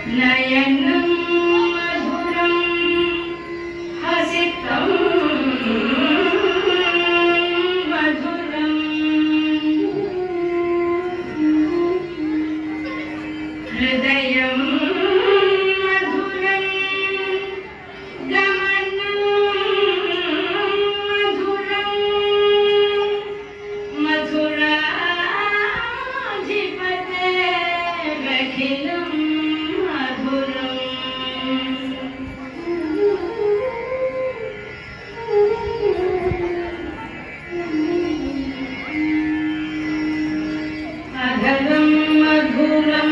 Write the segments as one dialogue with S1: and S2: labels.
S1: नयनं मधुरं हसितं मधुरं हृदयं मधुरं गमनं मधुरं मधुराधिपतेरखिलं अधरं मधुरं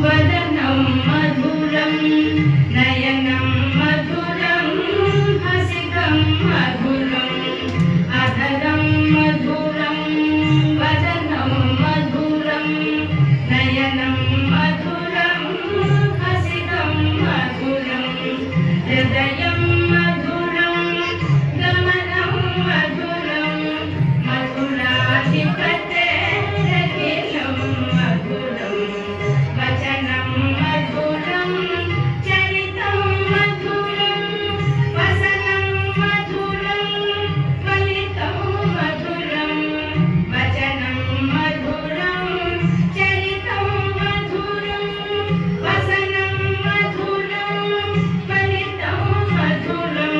S1: वदनं मधुरं नयनं मधुरं हसितं मधुरं अधरं मधुरं वदनं मधुरं नयनं मधुरं हसितं मधुरं हृदयं मधुरं गमनं मधुरं मधुराधिपतेरखिलं मधुरं वचनं मधुरं चरितं मधुरं वसनं मधुरं फलितं मधुरं वचनं मधुरं चरितं मधुरं वसनं मधुरं फलितं मधुरं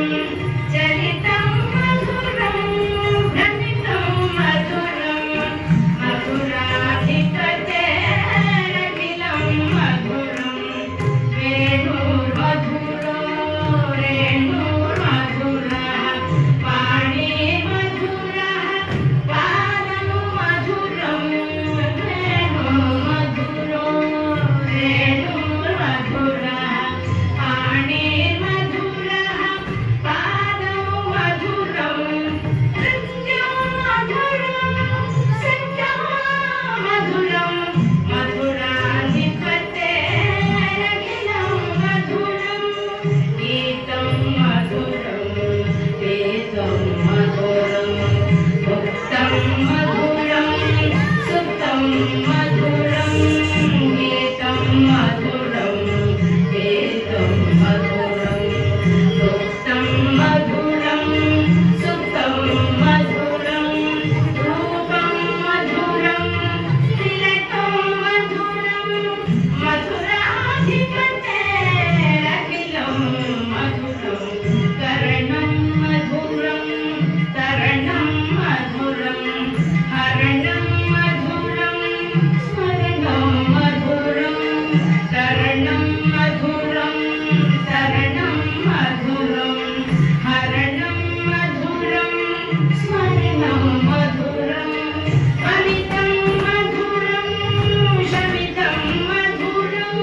S1: चरितं मधुरं भ्रमितं मधुरं मधुराधिपतेरखिलं मधुरं वेणुर्मधुरो रेणुर्मधुरः पाणिर्मधुरः पादं मधुरं वेणुर्मधुरो रेणुर्मधुरः पाणिर्मधुरः पादं मधुरं नृत्यं मधुरं सत्यं मधुरं मधुराधिपतेरखिलं मधुरं गीतं मधुरं वेदं मधुरं मुक्तं मधुरं सुप्तं मधुरं गीतं मधुरं वेदं मधुरं मुक्तं मधुरं सुप्तं मधुरं रूपं मधुरं तिलकं मधुरं मधुराधिपतेरखिलं मधुरं करणं मधुरं तरणं मधुरं हरणं मधुरं स्मरणं मधुरं करणं मधुरं तरणं मधुरं हरणं मधुरं स्मरणं मधुरं फलितं मधुरं शमितं मधुरं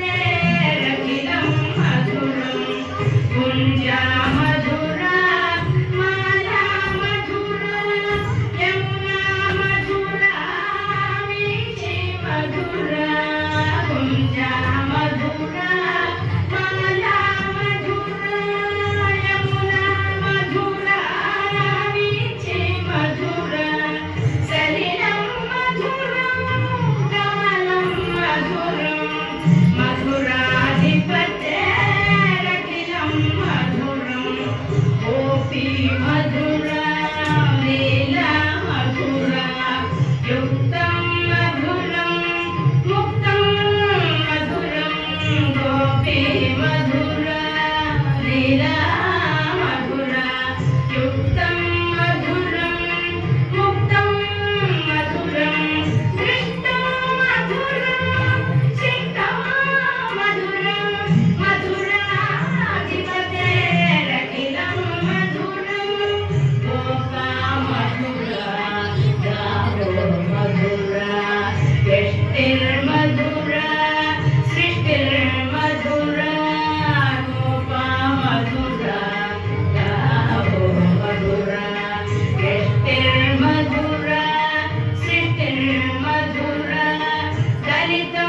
S1: मधुराधिपतेरखिलं मधुरं कुञ्जा मधुरा माला मधुरा यमुना मधुरा वीची मधुरा कुञ्जा मधुरा माला मधुरा यमुना मधुरा वीची मधुरा सलिलं मधुरं कमलं मधुरं मधुराधिपतेरखिलं मधुरं गोपी मधुरा लीला मधुरा युक्तं मधुरं मुक्तं मधुरं गोपी मधुरा लीला मधुरा युक्तं मधुरं मुक्तं मधुरं दृष्टं मधुरं सिद्धं मधुरं मधुराधिपतेरखिलं मधुरं गोपा मधुरा गावो मधुरा यष्टिर्मधुरा सृष्टिर्मधुरा गोपा मधुरा गावो मधुरा यष्टिर्मधुरा सृष्टिर्मधुरा दलितं